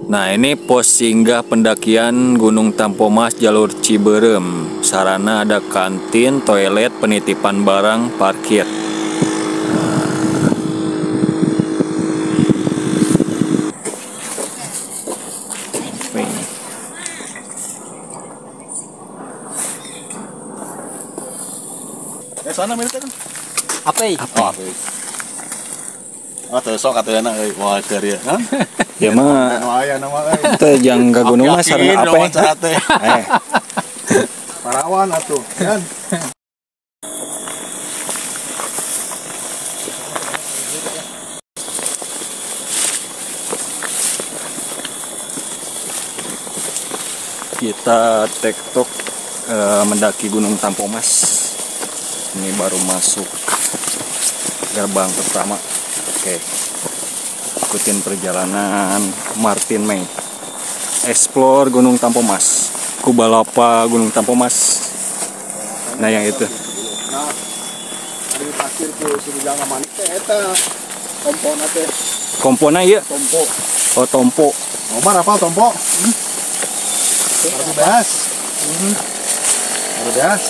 Nah, ini pos singgah pendakian Gunung Tampomas jalur Ciberem. Sarana ada kantin, toilet, penitipan barang, parkir. Sana milik kan? Apa? Oh, tesok katanya wah dari ya. Ya mah. Nama Itu yang ke gunung mas sarana apa? Parawan atuh, kan? Kita tektok mendaki Gunung Tampomas. Ini baru masuk gerbang pertama. Oke, ikutin perjalanan Martin May. Explore Gunung Tampomas, Kubalapa Gunung Tampomas. Nah yang itu. Nah, hari pasir tuh sudah jangan manik teh eta kompona teh. Kompona iya. Tompo. Oh tompo. Omar apa tompo? Baru beas. Baru beas.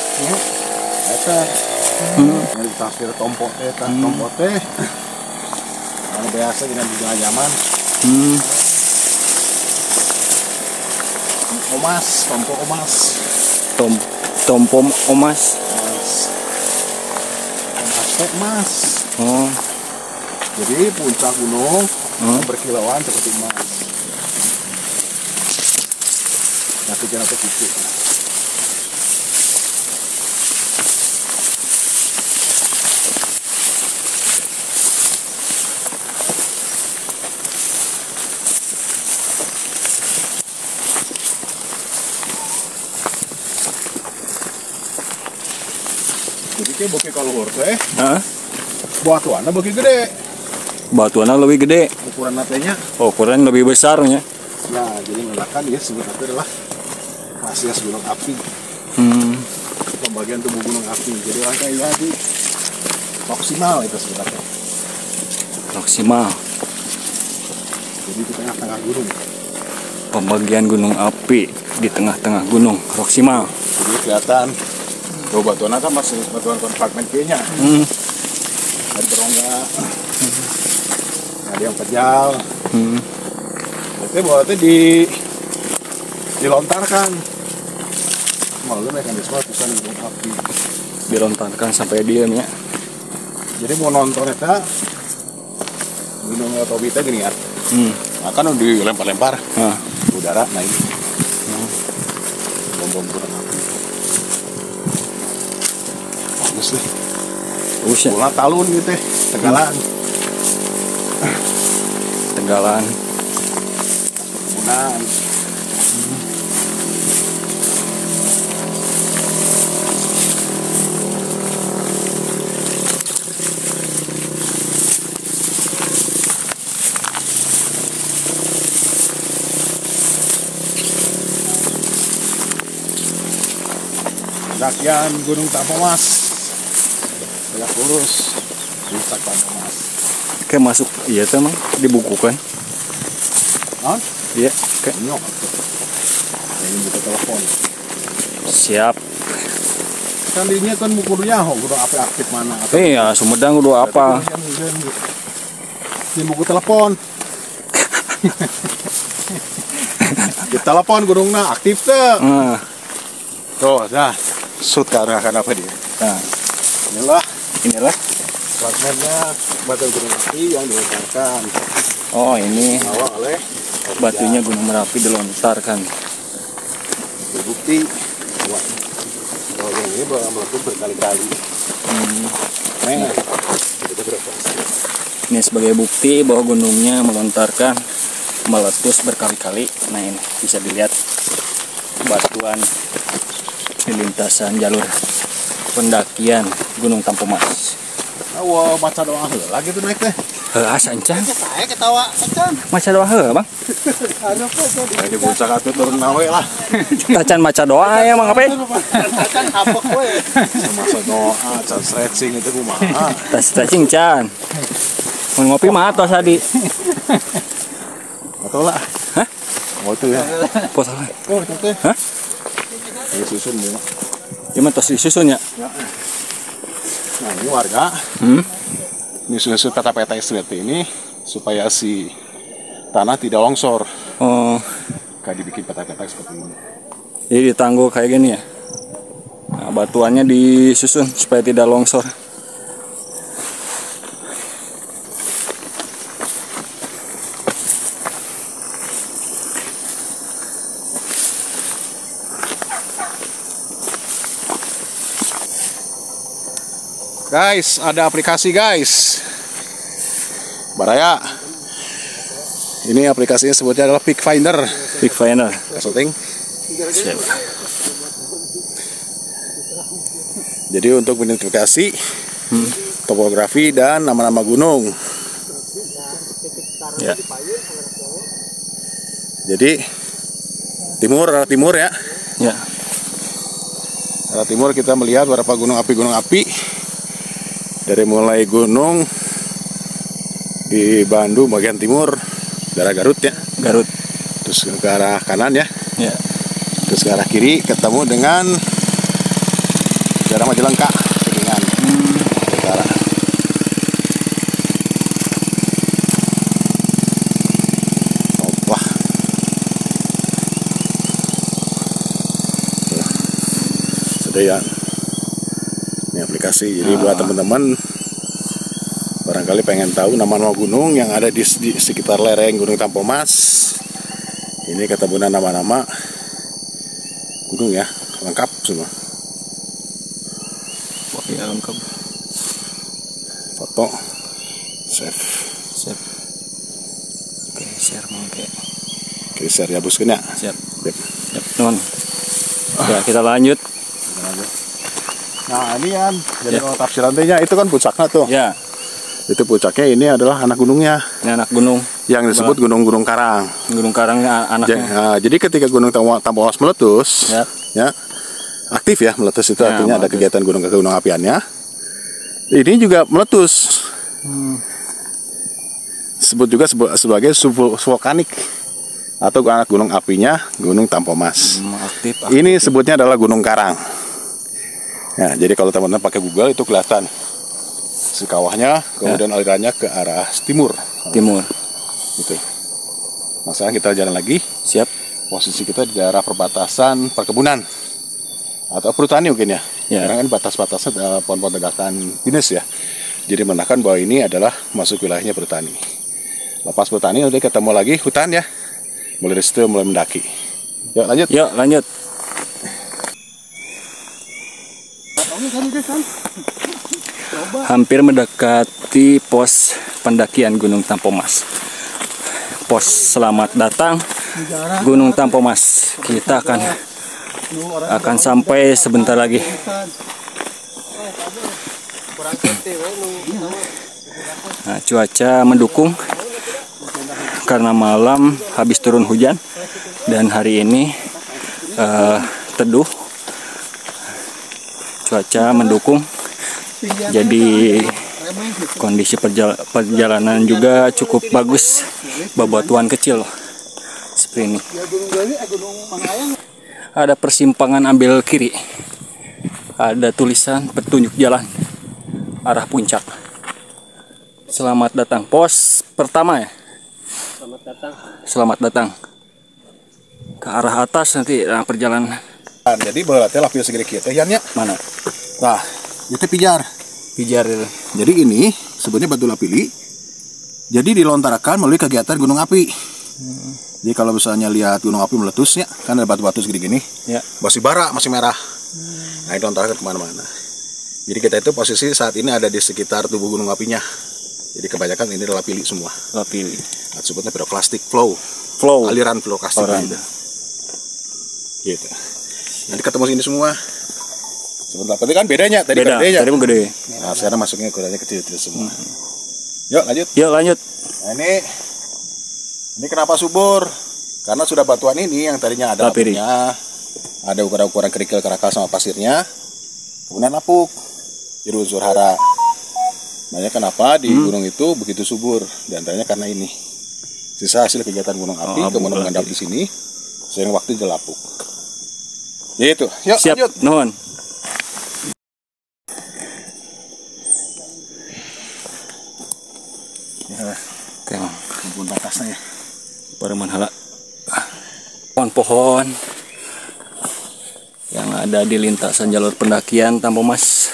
Eta. Hari pasir tompo teh, tompo teh. Kalau biasa dengan juga zaman. Omas, tompo omas. Tompo omas. Omas teh emas. Oh. Jadi puncak gunung berkilauan seperti emas. Tapi jangan kecil. Jadi kayak bukit kaluhur teh. Batuannya bukit gede. Batuannya lebih gede. Ukuran natenya. Oh, ukuran lebih besarnya. Nah, jadi menggunakan dia sebutnya adalah fasies gunung api. Pembagian tubuh gunung api. Jadi rangkaian di proksimal itu sebenarnya. Proksimal. Jadi di tengah-tengah gunung. Pembagian gunung api di tengah-tengah gunung proksimal. Jadi kelihatan. Tuh batuannya kan masih batuan kompartemen P-nya. Ada berongga. Ada yang pejal. Berarti buatnya dilontarkan. Malu mekanisme bukan gunung api. Dilontarkan sampai diam ya. Jadi mau nonton itu gunung Tobi itu gini ya. Akan dilempar-lempar udara naik. Bom-bom gunung api. Bagus deh. Bagus ya. Bola talun gitu teh, Tegalan. Tegalan. Perkebunan. Pendakian Gunung Tampomas. Tegak lurus. Puncak Tampomas. Kayak masuk, iya tuh emang dibukukan. Non? Iya, kayak. Nyok. Ini buka telepon. Siap. Kan dinya kan bukunya gunung api aktif mana? Iya, Sumedang udah apa? Di buku telepon. Di telepon gunungnya aktif tuh. Tuh, dah. Shoot karena akan apa dia? Nah, inilah fragmennya batu gunung api yang dilontarkan. Oh, ini Dibawa oleh batunya Gunung Merapi dilontarkan. Terbukti bahwa yang ini meletus berkali-kali. Nah, itu berapa? Ini sebagai bukti bahwa gunungnya melontarkan meletus berkali-kali. Nah ini bisa dilihat batuan di lintasan jalur pendakian Gunung Tampomas. Wah, maca doa heula gitu naik teh. Heeh, sancan. Saya ketawa sancan. Maca doa heeh, Bang. Di puncak atuh turun nawe lah. Tacan maca doa ya, Mang Ape. Sancan habek we. Maca doa, can stretching itu kumaha. Tas stretching can. Mun ngopi mah atos tadi. Atau lah. Hah? Oh itu ya. Posalnya. Oh itu teh. Hah? Ini susun dia. Ieu mah tos disusun ya. Nah ini warga. Ini susun peta-peta seperti ini supaya si tanah tidak longsor. Oh, Kayak dibikin peta-peta seperti ini. jadi ditanggul kayak gini ya. Nah, batuannya disusun supaya tidak longsor. Guys, ada aplikasi guys. Baraya. Ini aplikasinya sebutnya adalah Peak Finder. Peak Finder. Setting. Jadi untuk mengidentifikasi topografi dan nama-nama gunung. Ya. Jadi arah timur ya. Ya. Arah timur kita melihat beberapa gunung api. Dari mulai gunung di Bandung bagian timur, daerah Garut ya. Garut. Terus ke arah kanan ya. Ya. Terus ke arah kiri ketemu dengan daerah Majalengka dengan utara. Wah. Sudah ya. Ini aplikasi. Jadi buat teman-teman barangkali pengen tahu nama-nama gunung yang ada di sekitar lereng Gunung Tampomas. Ini ketemuan nama-nama gunung ya, lengkap semua. Ya, lengkap. Foto, save. Oke, share mangke. Oke, share ya buskeun ya. Siap. Yep. Siap, teman. Ya, kita lanjut. Nah ini kan, jadi kalau tafsiran tehnya itu kan puncaknya tuh. Ya, Itu puncaknya ini adalah anak gunungnya. ini anak gunung. Yang disebut gunung-gunung karang. Gunung Karangnya anaknya. Jadi ketika Gunung Tampomas meletus, ya aktif ya meletus itu artinya ada kegiatan gunung apiannya. Ini juga meletus. Sebut juga sebagai subvulkanik atau anak gunung apinya Gunung Tampomas. Aktif. Ini sebutnya adalah Gunung Karang. Ya, jadi kalau teman-teman pakai Google itu kelihatan si kawahnya, kemudian alirannya ke arah timur. Gitu. Nah, sekarang kita jalan lagi. Siap. Posisi kita di daerah perbatasan perkebunan atau perhutani mungkin ya. Karena kan batas-batasnya pohon-pohon tegakan pinus ya. Jadi menandakan bahwa ini adalah masuk wilayahnya perhutani. Lepas perhutani nanti ketemu lagi hutan ya. Mulai dari situ mulai mendaki. Yuk lanjut. Yuk lanjut. Hampir mendekati pos pendakian Gunung Tampomas. Pos selamat datang Gunung Tampomas. Kita akan sampai sebentar lagi. Nah, cuaca mendukung karena malam habis turun hujan dan hari ini teduh. Cuaca mendukung, jadi kondisi perjalanan juga cukup bagus. Bebatuan kecil seperti ini. Ada persimpangan ambil kiri, ada tulisan petunjuk jalan arah puncak. Selamat datang pos pertama ya. Selamat datang ke arah atas nanti perjalanan. Jadi berarti lapis segede kieu teh ya. Mana? Nah, itu pijar. Pijar itu. Jadi ini sebenarnya batu lapili. Jadi dilontarkan melalui kegiatan gunung api. Jadi kalau misalnya lihat gunung api meletus ya, kan ada batu-batu segede gini. Ya. Masih bara, masih merah. Nah, itu lontarkan kemana-mana. Jadi kita itu posisi saat ini ada di sekitar tubuh gunung apinya. Jadi kebanyakan ini lapili semua. Lapili. Sebutnya piroklastik flow. Aliran piroklastik gitu. Nanti ketemu sini semua. Sebentar, tapi kan bedanya tadi beda, gedenya. tadi gede. Nah, sekarang masuknya ukurannya kecil-kecil semua. Yuk lanjut. Nah, ini kenapa subur? Karena sudah batuan ini yang tadinya ada lapuknya, ada ukuran-ukuran kerikil, kerakal sama pasirnya, kemudian lapuk. Jadi unsur hara. Makanya kenapa di gunung itu begitu subur? Dan antaranya karena ini. Sisa hasil kegiatan gunung api kemudian mengendap di sini, sehingga waktu jadi lapuk. Gitu. Yuk siap, lanjut. nuhun. Kumpul batasnya ya. Pareman hala. Pohon-pohon yang ada di lintasan jalur pendakian Tampomas.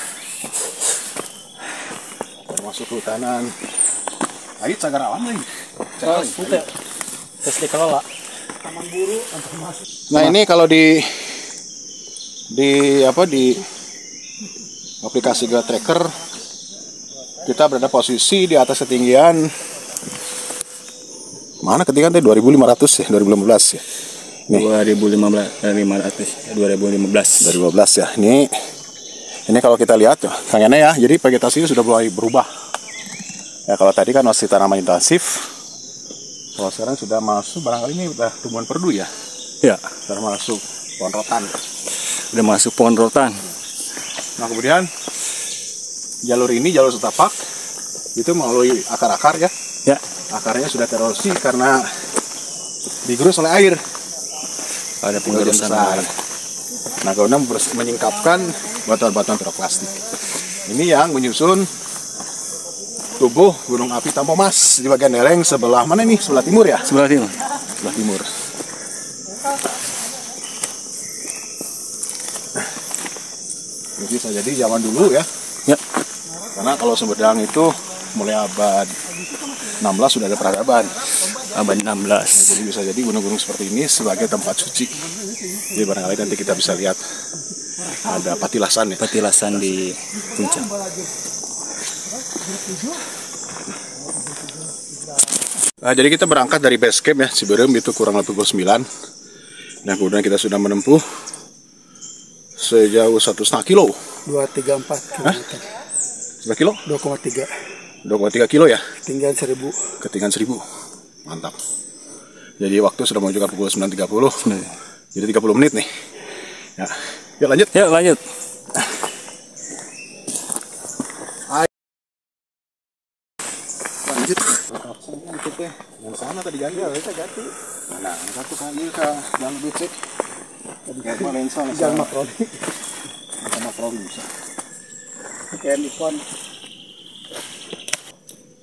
Termasuk hutanan. Ayo cagar alam lagi. Terus dikelola. Nah, ini kalau di aplikasi Geotracker Tracker kita berada posisi di atas ketinggian mana ketinggian tadi 2500 ya, 2015 ya. Nih 2015 ya. Ini kalau kita lihat tuh kayaknya ya, jadi vegetasinya sudah mulai berubah. Ya kalau tadi kan masih tanaman intensif. Kalau sekarang sudah masuk, barangkali ini udah tumbuhan perdu ya. Ya, Termasuk pohon rotan. udah masuk pohon rotan. Nah kemudian jalur ini, jalur setapak, itu melalui akar-akar ya. Ya, Akarnya sudah terosi karena digerus oleh air. ada penggerusan besar. Nah kemudian menyingkapkan batuan-batuan piroklastik. Ini yang menyusun tubuh gunung api Tampomas di bagian lereng sebelah mana nih? Sebelah timur ya? sebelah timur. Sebelah timur. Ini bisa jadi zaman dulu ya. Ya, Karena kalau Sumedang itu mulai abad 16 sudah ada peradaban. abad 16. Jadi bisa jadi gunung-gunung seperti ini sebagai tempat suci. Jadi barangkali nanti kita bisa lihat ada patilasan ya. Petilasan di puncak. Nah, jadi kita berangkat dari base camp ya, Ciberem itu kurang lebih pukul 9. Nah kemudian kita sudah menempuh sejauh 1,5 kilo. 234 km. 1 kilo? 2,3. 2,3 kilo ya? Ketinggian 1000. Ketinggian 1000. Mantap. Jadi waktu sudah menunjukkan pukul 9.30. Jadi 30 menit nih. Ya, yuk lanjut. Yuk lanjut. Lanjut. Yang sana tadi ganti. Ya, kita ganti. Nah, satu kali ke jalan becek. Tadi lensa Jalan Makroni. sama Makroni bisa. Kayak Nikon.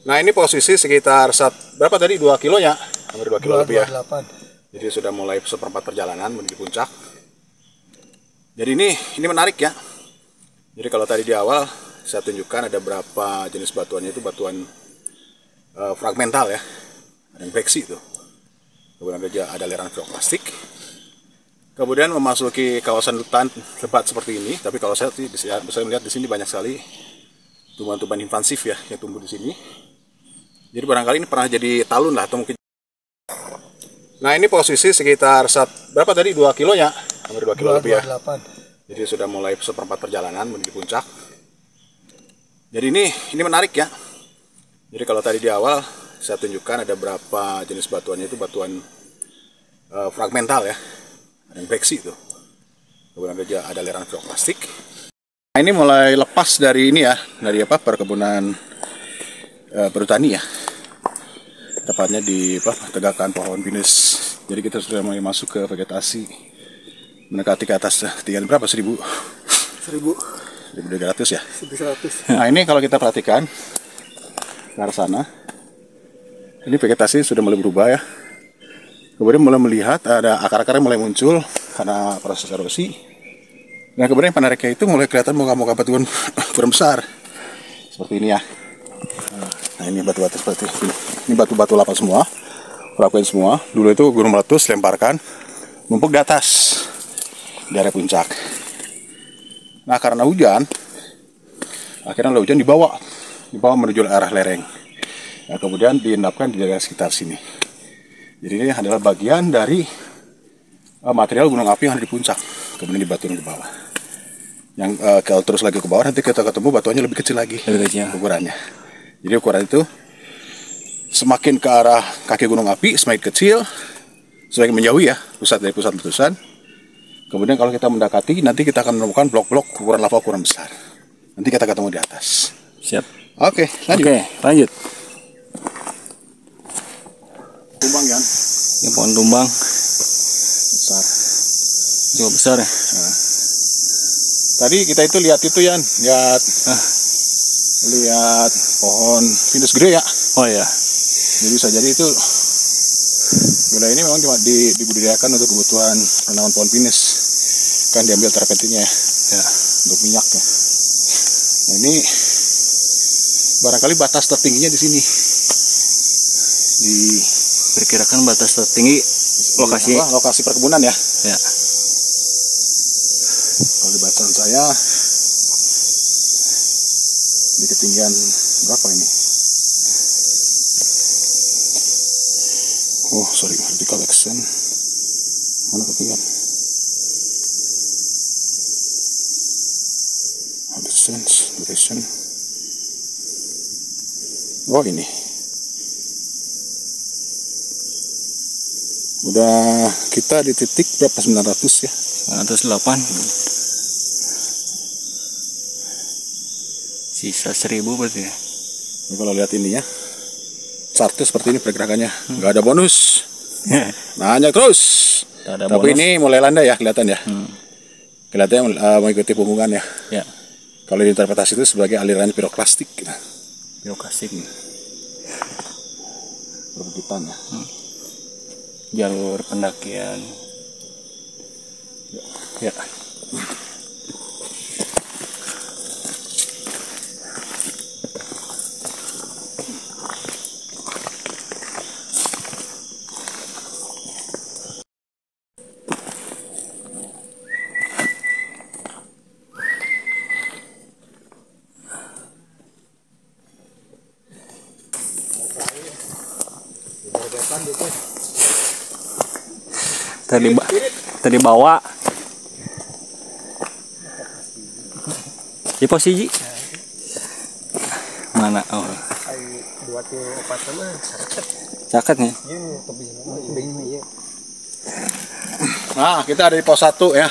Nah, ini posisi sekitar berapa tadi? 2 kilo ya? Hampir 2 kilo lebih ya. 228. Jadi sudah mulai seperempat perjalanan menuju puncak. Jadi ini menarik ya. Jadi kalau tadi di awal saya tunjukkan ada berapa jenis batuannya, itu batuan fragmental ya. Ada yang beksi itu. Kemudian ada aliran piroklastik. Kemudian memasuki kawasan hutan lebat seperti ini. Tapi kalau saya bisa melihat di sini banyak sekali tumbuhan-tumbuhan invasif ya yang tumbuh di sini. Jadi barangkali ini pernah jadi talun lah atau mungkin. Nah, ini posisi sekitar berapa tadi? 2 kilo ya? Hampir 2 kilo lebih ya. 228. Jadi sudah mulai seperempat perjalanan menuju puncak. Jadi ini menarik ya. Jadi kalau tadi di awal saya tunjukkan ada berapa jenis batuannya, itu batuan fragmental ya. Ada yang beksi itu. Kemudian ada aliran piroklastik. Nah, ini mulai lepas dari ini ya, dari perkebunan perhutani ya. Tepatnya di tegakan pohon pinus. Jadi kita sudah mulai masuk ke vegetasi, mendekati ke atas ketinggian berapa? 1000? 1.200 ya. 1.100. Nah, ini kalau kita perhatikan ke arah sana, ini vegetasi sudah mulai berubah ya. Kemudian mulai melihat ada akar-akarnya mulai muncul karena proses erosi. Nah kemudian penariknya itu mulai kelihatan muka-muka batuan besar seperti ini ya. Nah ini batu-batu seperti ini. Ini batu-batu lava semua, fragmen semua. Dulu itu gunung meletus, lemparkan, numpuk di atas di area puncak. Nah karena hujan, akhirnya hujan dibawa menuju arah lereng. Nah, kemudian diendapkan di daerah sekitar sini. Jadi ini adalah bagian dari material gunung api yang ada di puncak, kemudian dibatuin ke bawah. Yang kalau terus lagi ke bawah nanti kita ketemu batuannya lebih kecil lagi, ukurannya. Jadi ukuran itu semakin ke arah kaki gunung api semakin kecil, semakin menjauh ya dari pusat letusan. Kemudian kalau kita mendekati, nanti kita akan menemukan blok-blok ukuran lava ukuran besar. Nanti kita ketemu di atas. Siap. Oke, lanjut. Oke, lanjut. Tumbang ya. Ini pohon tumbang. Besar. Cukup besar ya. Nah. Tadi kita itu lihat itu ya, lihat pohon pinus gede ya. Oh ya. Jadi bisa jadi itu wilayah ini memang dibudidayakan untuk kebutuhan penanaman pohon pinus. Kan diambil terpentingnya ya, untuk minyak ya. Nah, ini barangkali batas tertingginya di sini. Diperkirakan batas tertinggi lokasi perkebunan ya. Ya. Kalau di bacaan saya di ketinggian berapa ini? Oh sorry, vertical extent. Mana ketinggian? Distance, duration. Oh ini. Udah kita di titik berapa? 900 ya? 908. Sisa 1000 berarti ya. Nah, kalau lihat ini ya, chartnya seperti ini pergerakannya, nggak ada bonus. Nanya terus. Ada tapi bonus. ini mulai landai ya, kelihatan ya. Kelihatannya mengikuti punggungan ya. Ya. Kalau diinterpretasi itu sebagai aliran piroklastik. Gitu. Piroklastik. Perbukitan ya. Jalur pendakian. Ya. Tadi bawa di posisi mana? Oh, caket nih. Nah, kita ada di pos 1 ya.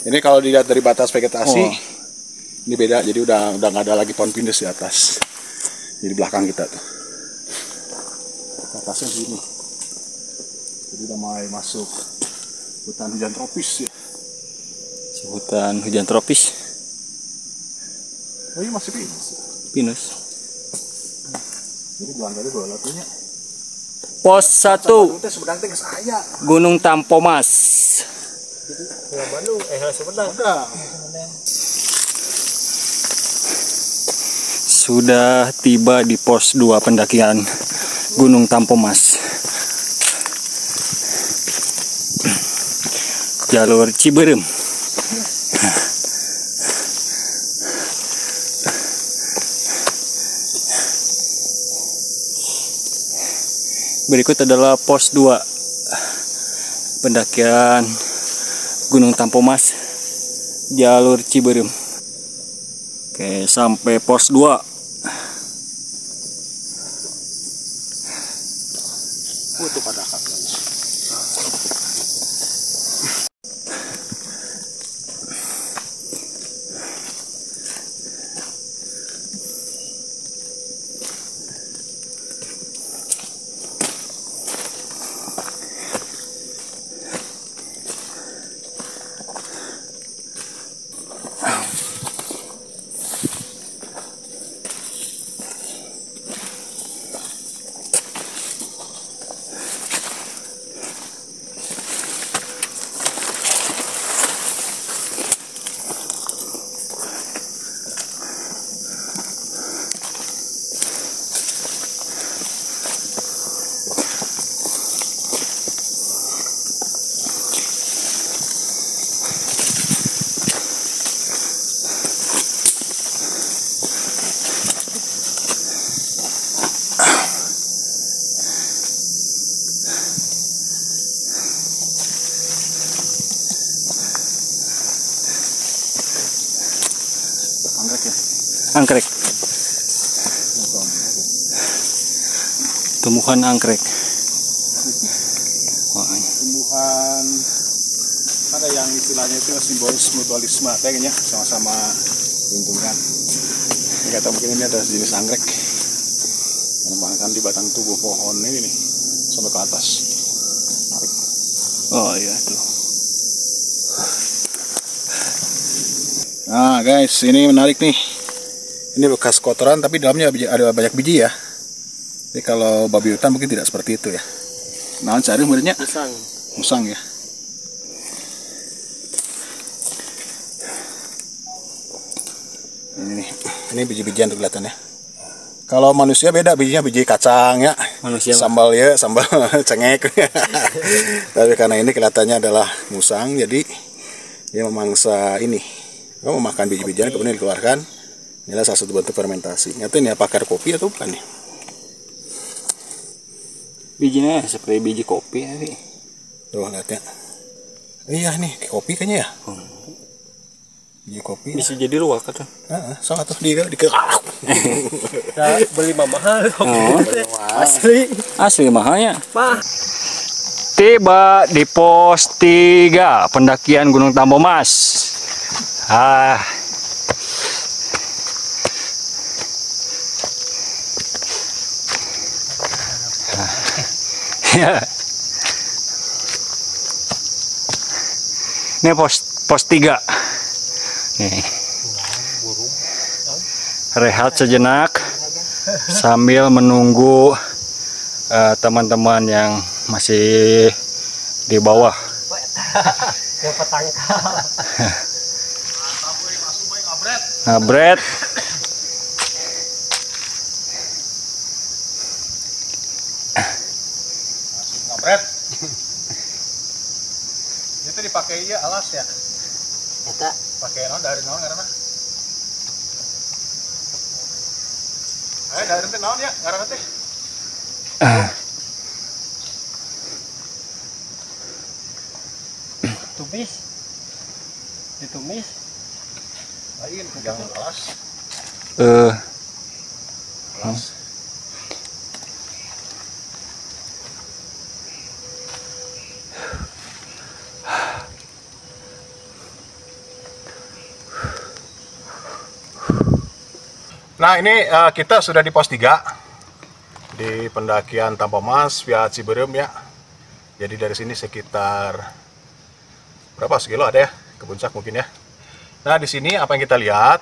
Ini kalau dilihat dari batas vegetasi, ini beda. Jadi udah nggak ada lagi pohon pinus di atas. Di belakang kita tuh. Atasnya sini. Jadi udah mulai masuk hutan hujan tropis ya. Hutan hujan tropis. Oh iya masih pinus. Pinus. Jadi bulan dari bola punya. Pos 1 Gunung Tampomas. Sudah tiba di pos 2 pendakian Gunung Tampomas. Jalur Ciberem. Berikut adalah pos 2 pendakian Gunung Tampomas, jalur Ciberem. Oke, sampai pos 2. Itu pada kakaknya. Anggrek. Tumbuhan anggrek. Tumbuhan ada yang istilahnya itu simbolis mutualisme kayaknya, sama-sama diuntungkan. Ini kata mungkin ini ada jenis anggrek yang mengembangkan di batang tubuh pohon ini nih sampai ke atas. Tarik. Oh iya tuh. Nah guys, ini menarik nih. Ini bekas kotoran tapi dalamnya ada banyak biji ya. Jadi kalau babi hutan mungkin tidak seperti itu ya. Nah, cari muridnya musang ya. Ini biji-bijian tuh kelihatannya. Kalau manusia beda, bijinya biji kacang ya. Manusia sambal ya, sambal cengek. Tapi karena ini kelihatannya adalah musang, jadi dia memangsa ini. Kamu memakan biji-bijian kemudian dikeluarkan. Inilah salah satu bentuk fermentasi. Nyata ini pakar kopi atau bukan nih? Bijinya seperti biji kopi ya. Tuh lihat ya. Iya nih, kopi kayaknya ya. Biji kopi. Bisa jadi luwak kan? Sangat tuh di beli mahal. Asli mahalnya. Tiba di pos 3 pendakian Gunung Tampomas. Ya. Ini pos 3. Nih. Rehat sejenak sambil menunggu teman-teman yang masih di bawah. Ngabret. Ngabret. Itu dipakai ya alas ya. Eta Pakai dari naon karena. Dari teh naon ya ngaranna teh. tumis. Ditumis. Lain jangan alas. Alas. Nah ini kita sudah di pos 3 di pendakian Tampomas via Ciberem ya. Jadi dari sini sekitar berapa sekilo ada ya ke puncak mungkin ya. Nah di sini apa yang kita lihat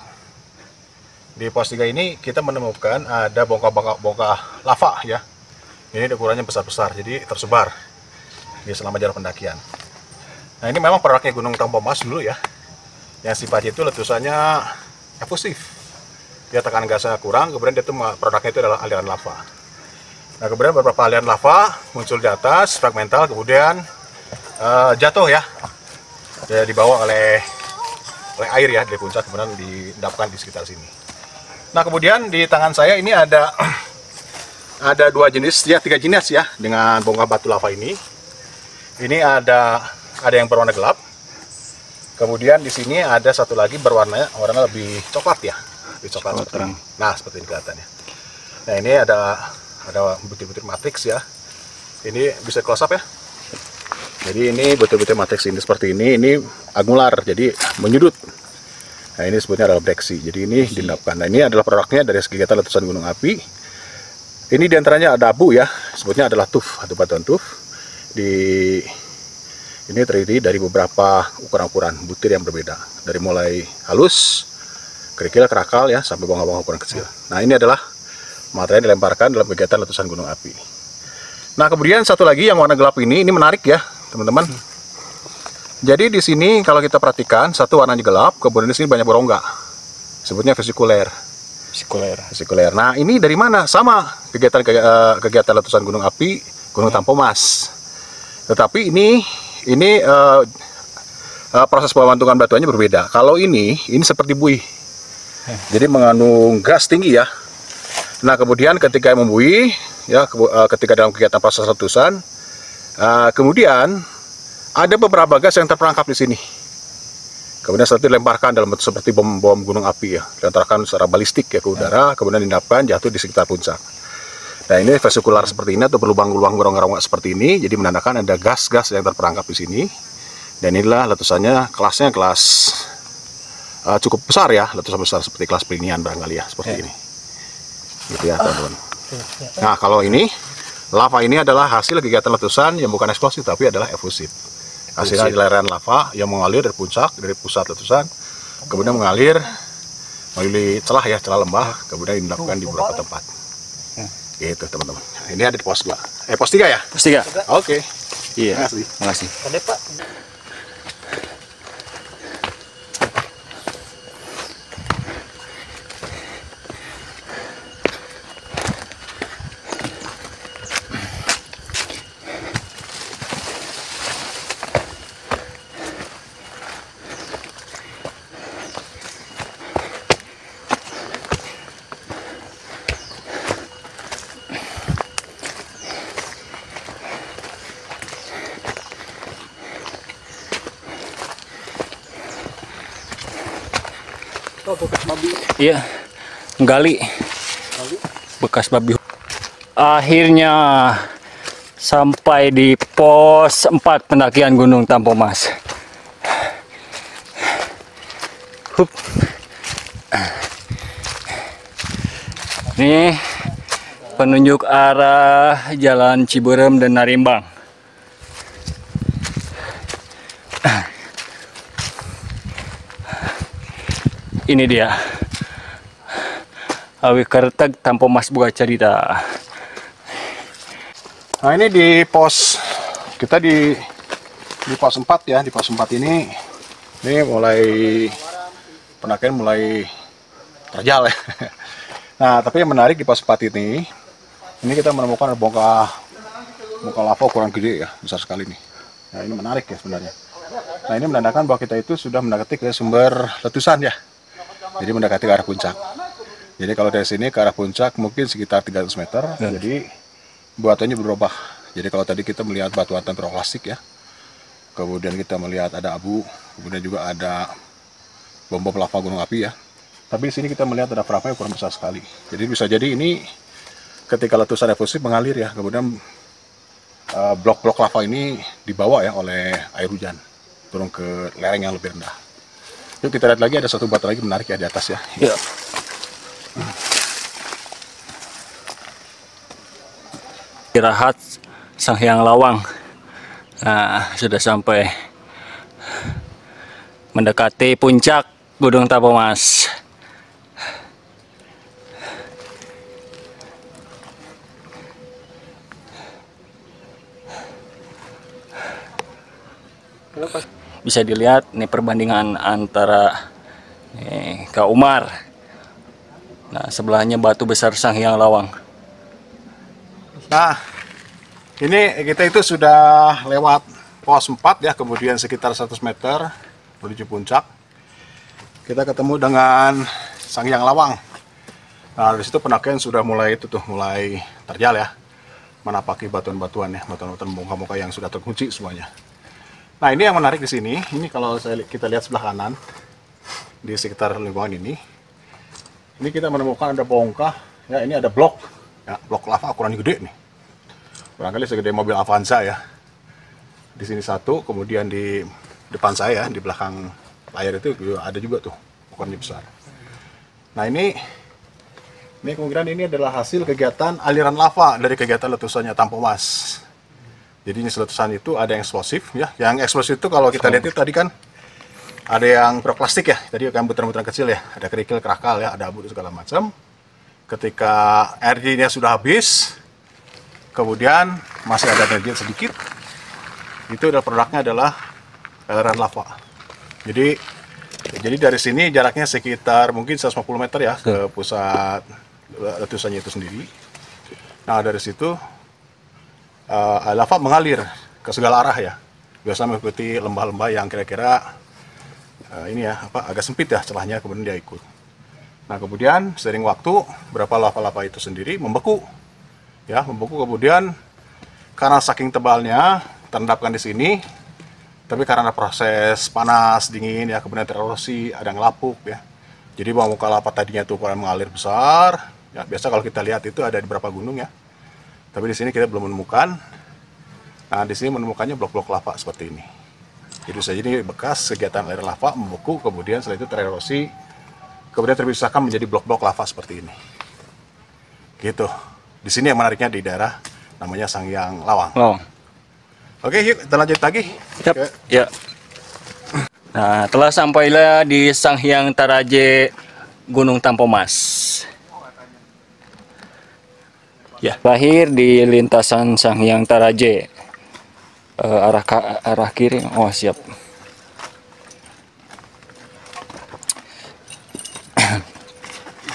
di pos 3 ini kita menemukan ada bongkah lava ya. Ini ukurannya besar-besar jadi tersebar di selama jalan pendakian. Nah ini memang produknya Gunung Tampomas dulu ya. Yang sifatnya itu letusannya efusif. Dia tekanan gasnya kurang, kemudian dia itu produknya itu adalah aliran lava. Nah kemudian beberapa aliran lava muncul di atas, fragmental, kemudian jatuh ya. Dia dibawa oleh air ya dari puncak, kemudian diendapkan di sekitar sini. Nah kemudian di tangan saya ini ada 2 jenis, ya 3 jenis ya dengan bongkah batu lava ini. Ini ada yang berwarna gelap. Kemudian di sini ada satu lagi warna lebih coklat ya. Coklat terang. Nah seperti ini kelihatannya. Nah ini ada butir-butir matriks ya. Ini bisa close up ya. Jadi ini butir-butir matriks ini seperti ini angular jadi menyudut. Nah ini sebutnya adalah breksi. Jadi ini diendapkan. Nah ini adalah produknya dari kegiatan letusan gunung api. Ini diantaranya ada abu ya. Sebutnya adalah tuf atau batuan tuf. Ini terdiri dari beberapa ukuran-ukuran butir yang berbeda. Dari mulai halus, kerikil, kerakal ya, sampai bongkah-bongkah ukuran kecil. Nah ini adalah materi yang dilemparkan dalam kegiatan letusan gunung api. Nah kemudian satu lagi yang warna gelap ini menarik ya teman-teman. Jadi di sini kalau kita perhatikan satu warnanya gelap, kemudian di sini banyak berongga. Sebutnya vesikuler. Vesikuler. Nah ini dari mana? Sama kegiatan letusan gunung api Gunung Tampomas. Tetapi ini proses pembentukan batuannya berbeda. Kalau ini seperti buih. Jadi mengandung gas tinggi ya. Nah kemudian ketika membuih ya, ketika dalam kegiatan proses letusan, kemudian ada beberapa gas yang terperangkap di sini. Kemudian setelah itu dilemparkan dalam bentuk seperti bom gunung api ya, dilemparkan secara balistik ya ke udara, kemudian diendapkan jatuh di sekitar puncak. Nah ini vesikular seperti ini atau berlubang-lubang rongga-rongga seperti ini, jadi menandakan ada gas-gas yang terperangkap di sini. Dan inilah letusannya, kelasnya kelas cukup besar ya, letusan besar seperti kelas Plinian barangkali ya, seperti ini. Gitu ya teman-teman. Nah kalau ini, lava ini adalah hasil kegiatan letusan yang bukan eksplosif tapi adalah efusif. Hasilnya lereng lava yang mengalir dari puncak, dari pusat letusan, kemudian mengalir melalui celah ya, celah lembah, kemudian dilakukan di beberapa tempat. Gitu teman-teman. Ini ada di pos 2. Pos 3 ya? Pos 3. Oke. Iya. Makasih. Makasih. Ada Pak. Iya, gali bekas babi. Akhirnya sampai di pos 4 pendakian Gunung Tampomas. Hup. Ini penunjuk arah Jalan Ciberem dan Narimbang. Ini dia Awi Kerteg Tampomas buka cerita. Nah ini di pos kita di pos 4 ya, di pos 4 ini mulai pendakian mulai terjal ya. Nah tapi yang menarik di pos 4 ini kita menemukan bongkah lava ukuran gede ya, besar sekali nih. Nah ini menarik ya sebenarnya. Nah ini menandakan bahwa kita itu sudah mendekati ke sumber letusan ya. Jadi mendekati ke arah puncak. Jadi kalau dari sini ke arah puncak mungkin sekitar 300 meter. Jadi buatannya berubah. Jadi kalau tadi kita melihat batuan plastik ya. Kemudian kita melihat ada abu. Kemudian juga ada bom lava gunung api ya. Tapi di sini kita melihat ada lava yang kurang besar sekali. Jadi bisa jadi ini ketika letusan efusif mengalir ya. Kemudian blok-blok lava ini dibawa ya oleh air hujan. Turun ke lereng yang lebih rendah. Yuk kita lihat lagi, ada satu batu lagi menarik ya di atas ya. Ya. Istirahat Sang Hyang Lawang. Nah, sudah sampai mendekati puncak Gunung Tampomas. Bisa dilihat nih perbandingan antara Kak Umar. Nah, sebelahnya batu besar Sang Hyang Lawang. Nah, ini kita itu sudah lewat pos 4 ya, kemudian sekitar 100 meter menuju puncak. Kita ketemu dengan Sang Hyang Lawang. Nah, dari situ pendakian sudah mulai mulai terjal ya. Menapaki batuan-batuan ya, batuan-batuan muka-muka yang sudah terkunci semuanya. Nah ini yang menarik di sini, ini kalau kita lihat sebelah kanan di sekitar lingkungan ini kita menemukan ada bongkah, ya ini ada blok lava ukuran gede nih, barangkali segede mobil Avanza ya. Di sini satu, kemudian di depan saya, di belakang layar itu ada juga tuh ukurannya besar. Nah ini kemungkinan ini adalah hasil kegiatan aliran lava dari kegiatan letusannya Tampomas. Jadi jenis letusan itu ada yang eksplosif ya. Yang eksplosif itu kalau kita lihat itu tadi kan ada yang plastik ya. Tadi kan butiran-butiran kecil ya. Ada kerikil, kerakal ya, ada abu segala macam. Ketika energinya sudah habis, kemudian masih ada energi sedikit, itu adalah produknya adalah aliran lava. Jadi dari sini jaraknya sekitar mungkin 150 meter ya ke pusat letusannya itu sendiri. Nah dari situ lava mengalir ke segala arah ya, biasa mengikuti lembah-lembah yang kira-kira ini ya agak sempit ya celahnya, kemudian dia ikut. Nah kemudian seiring waktu berapa lava-lava itu sendiri membeku ya, kemudian karena saking tebalnya terendapkan di sini, Tapi karena proses panas, dingin ya, kemudian tererosi, ada ngelapuk ya. Jadi bawah muka lava tadinya tuh ukuran mengalir besar. Ya, biasa kalau kita lihat itu ada di beberapa gunung ya. Tapi di sini kita belum menemukan. Nah, di sini menemukannya blok-blok lava seperti ini. Jadi saja ini bekas kegiatan air lava membeku, kemudian setelah itu tererosi, kemudian terpisahkan menjadi blok-blok lava seperti ini. Gitu. Di sini yang menariknya di daerah namanya Sanghyang Lawang. Oke, yuk kita lanjut lagi. Yap. Ya. Nah, telah sampailah di Sanghyang Taraje Gunung Tampomas. Ya, lahir di lintasan Sanghyang Taraje. Arah kiri. Oh, siap.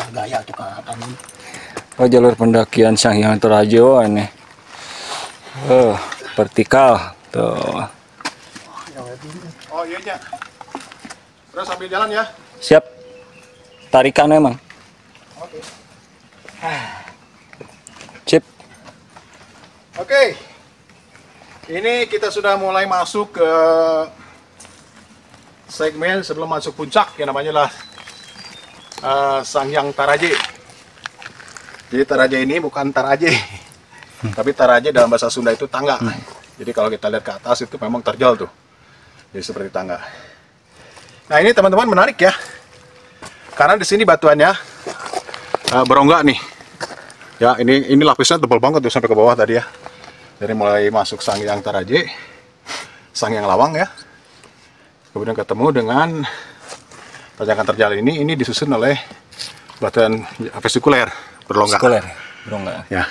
Gaya tuh kapan? Oh, jalur pendakian Sanghyang Taraje ini. Vertikal tuh. Oh iya nya. Terus sambil jalan ya. Siap. Tarikan memang. Oke. Sip. Oke. Ini kita sudah mulai masuk ke segmen sebelum masuk puncak yang namanya lah Sanghyang Taraje. Jadi Taraje ini bukan Taraje. Tapi Taraje dalam bahasa Sunda itu tangga. Jadi kalau kita lihat ke atas itu memang terjal tuh. Jadi seperti tangga. Nah, ini teman-teman menarik ya. Karena di sini batuannya berongga nih. Ya, ini lapisnya tebal banget tuh sampai ke bawah tadi ya. Dari mulai masuk Sanghyang Taraje, Sanghyang Lawang ya. Kemudian ketemu dengan tanjakan terjal ini disusun oleh batuan vesikuler berlongga. Vesikuler berlongga. Ya.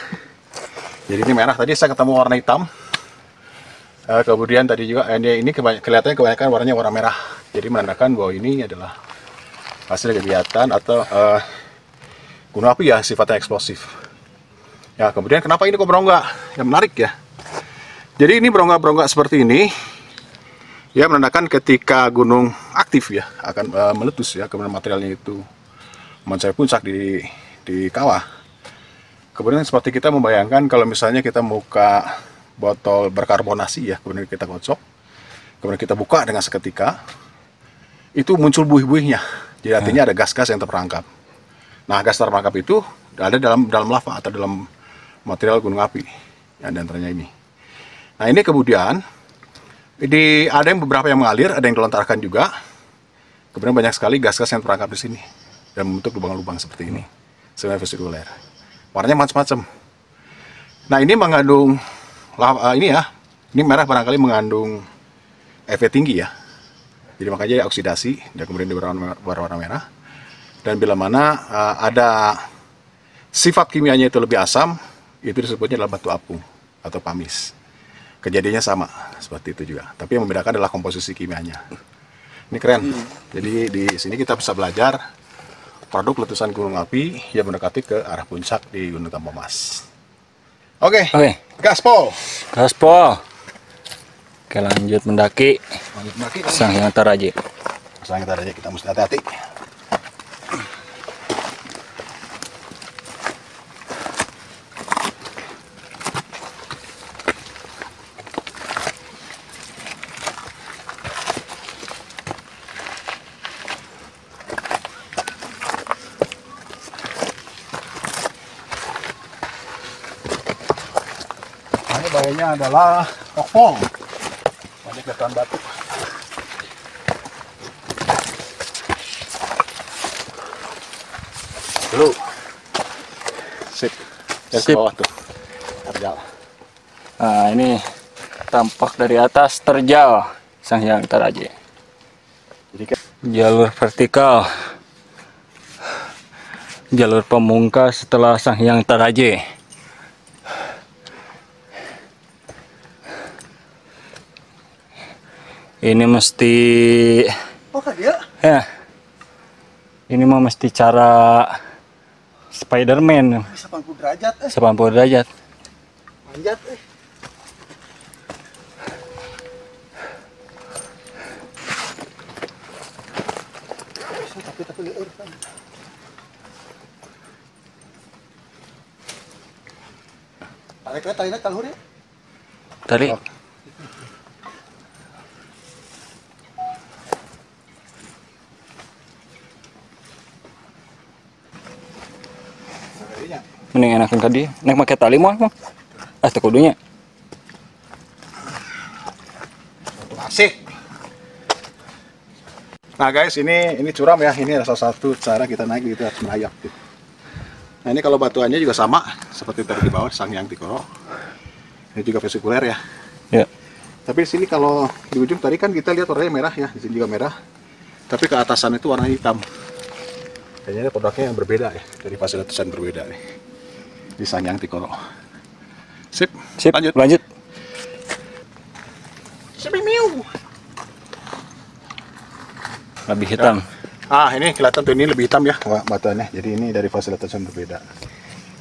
Jadi ini merah, tadi saya ketemu warna hitam. Kemudian tadi juga ini kelihatannya kebanyakan warnanya warna merah. Jadi menandakan bahwa ini adalah hasil kegiatan atau gunung api ya, sifatnya eksplosif. Ya, kemudian kenapa ini kok berongga? Yang menarik ya. Jadi ini berongga-berongga seperti ini ya menandakan ketika gunung aktif ya akan meletus ya, kemudian materialnya itu mencapai puncak di kawah. Kemudian seperti kita membayangkan kalau misalnya kita buka botol berkarbonasi ya, kemudian kita kocok, kemudian kita buka dengan seketika, itu muncul buih-buihnya. Jadi artinya ada gas-gas yang terperangkap. Nah, gas terperangkap itu ada dalam lava atau dalam material gunung api, ya, di antaranya ini. Nah, ini kemudian ada yang beberapa yang mengalir, ada yang dilontarkan juga. Kemudian banyak sekali gas-gas yang terperangkap di sini dan membentuk lubang-lubang seperti ini, sebenarnya vesikuler. Warnanya macam-macam. Nah, ini mengandung ini ya, ini merah barangkali mengandung Fe tinggi ya. Jadi makanya oksidasi dan kemudian berwarna merah. Dan bila mana ada sifat kimianya itu lebih asam, itu disebutnya adalah batu apung atau pamis. Kejadiannya sama seperti itu juga. Tapi yang membedakan adalah komposisi kimianya. Ini keren. Jadi di sini kita bisa belajar produk letusan gunung api yang mendekati ke arah puncak di Gunung Tampomas. Oke. Gaspol. Oke, lanjut mendaki. Sanghyang Taraje. Sanghyang Taraje, kita mesti hati-hati. Bahayanya adalah pokpong, banyak letusan batu. Dulu, sip, ke bawah tuh, terjal. Nah, ini tampak dari atas terjal Sanghyang Taraje. Jadi Jalur vertikal, jalur pemungkas setelah Sanghyang Taraje. Ini mesti ya. Ini mah mesti cara Spiderman. 80 derajat 80 derajat. manjat tapi liur kan. Tarik talina kalhur ya. Tadi. Mending enakan ka dieu. Nek make tali moal mah. Teu kudunya. Asik. Nah guys, ini curam ya. Ini adalah salah satu cara kita naik gitu, harus merayap gitu. Nah ini kalau batuannya juga sama seperti tadi di bawah Sangyang Tikoro. Ini juga vesikuler ya. Ya. Tapi di sini kalau di ujung tadi kan kita lihat warnanya merah ya, di sini juga merah. Tapi ke atasan itu warna hitam. Kayaknya produknya yang berbeda ya, dari fasilitas yang berbeda nih. Di Sangyang Tikoro. Sip, lanjut. Lebih hitam. Ini kelihatan tuh, ini lebih hitam ya batuannya. Jadi ini dari fasilitas yang berbeda.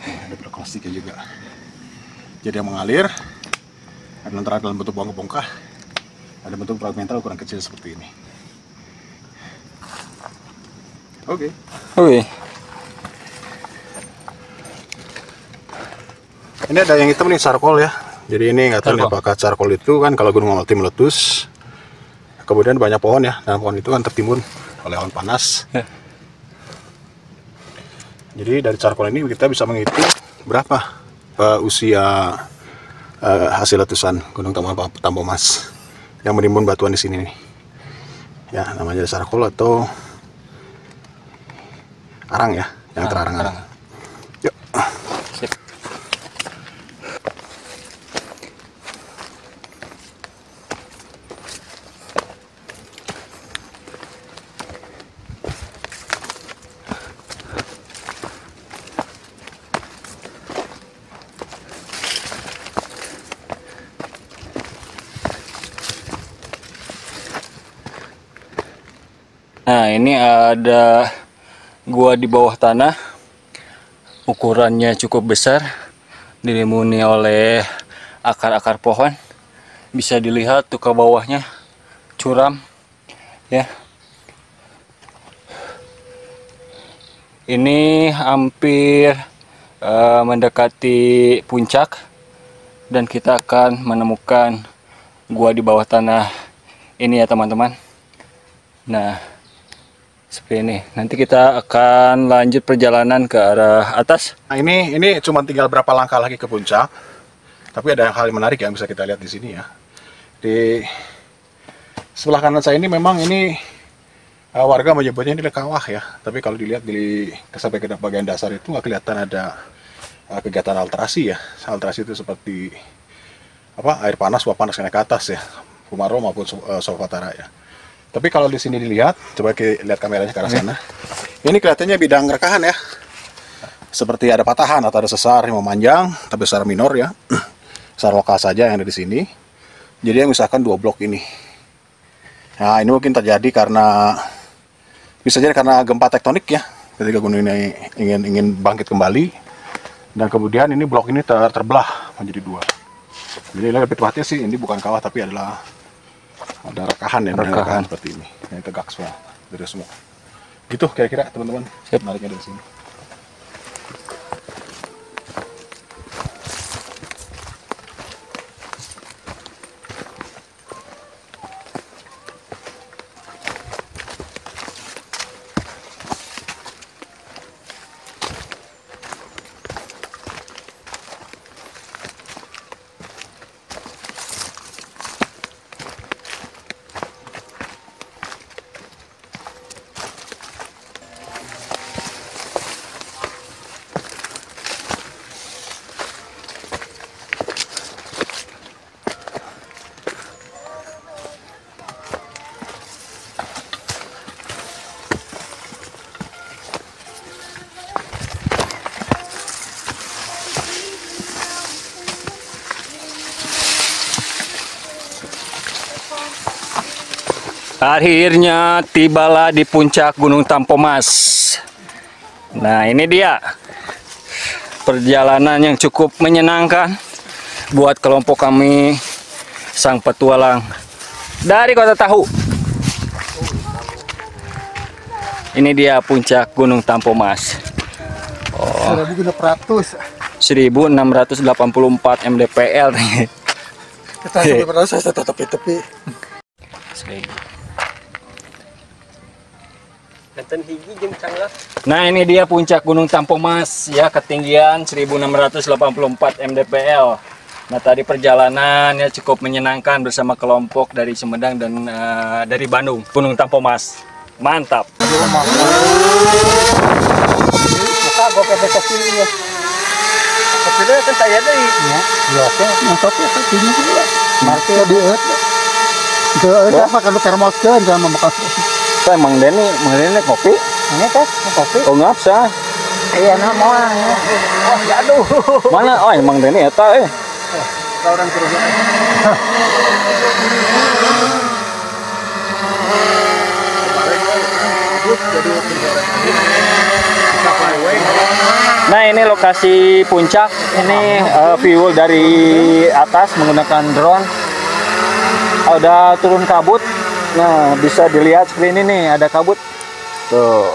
Ada plastiknya juga. Jadi yang mengalir ada antara dalam bentuk bongkah-bongkah, ada bentuk fragmental ukuran kecil seperti ini. Oke. Ini ada yang hitam nih, charcoal ya. Jadi ini nggak tahu nih apakah charcoal itu kan kalau gunung multi meletus. Kemudian banyak pohon ya, dan pohon itu kan tertimbun oleh awan panas. Ya. Jadi dari charcoal ini kita bisa menghitung berapa usia hasil letusan Gunung Tampomas yang menimbun batuan di sini nih. Ya, namanya charcoal atau arang ya, yang terarang-arang. Yuk. Sip. Nah, ini ada gua di bawah tanah. Ukurannya cukup besar, dilimbuni oleh akar-akar pohon. Bisa dilihat tuh ke bawahnya curam ya. Ini hampir mendekati puncak dan kita akan menemukan gua di bawah tanah ini ya teman-teman. Nah, seperti ini. Nanti kita akan lanjut perjalanan ke arah atas. Nah, ini cuma tinggal berapa langkah lagi ke puncak. Tapi ada hal yang menarik yang bisa kita lihat di sini ya. Di sebelah kanan saya ini memang ini warga menyebutnya ini kawah ya. Tapi kalau dilihat sampai ke bagian dasar itu nggak kelihatan ada kegiatan alterasi ya. Alterasi itu seperti air panas, uap panas naik ke atas ya. Kumaro maupun Solvatara ya. Tapi kalau di sini dilihat, coba lihat kameranya ke arah sana. Ini kelihatannya bidang rekahan ya. Seperti ada patahan atau ada sesar yang memanjang, tapi sesar minor ya. Sesar lokal saja yang ada di sini. Jadi yang misalkan 2 blok ini. Nah, ini mungkin terjadi bisa jadi karena gempa tektonik ya. Ketika gunung ini ingin bangkit kembali. Dan kemudian ini blok ini terbelah menjadi 2. Jadi lebih tepatnya sih ini bukan kawah tapi ada rekahan ya, rekahan seperti ini yang tegak semua dari semua. Gitu kira-kira teman-teman. Menariknya dari sini. Akhirnya tibalah di puncak Gunung Tampomas. Nah, ini dia perjalanan yang cukup menyenangkan buat kelompok kami sang petualang dari Kota Tahu. Ini dia puncak Gunung Tampomas. 1684 mdpl. Kita sampai proses tetap tepi. Nah, ini dia puncak Gunung Tampomas ya, ketinggian 1684 mdpl. Nah, tadi perjalanan ya cukup menyenangkan bersama kelompok dari Sumedang dan dari Bandung. Gunung Tampomas. Mantap. Maka gua ke desa sini ya. Tapi kan saya deh. Ya, biasa mantap ya satunya juga. Marke diet. Itu apa kalau termoskeun sama makan. Saya Mang Deni kopi. Ini teh kopi. Oh, ngapsa. Iya nah mau. Oh, aduh. Mana? Oh, Mang Deni eta Orang terus. Nah, ini lokasi puncak. Ini view dari atas menggunakan drone. Udah turun kabut. Nah, bisa dilihat seperti ini nih, ada kabut. Tuh.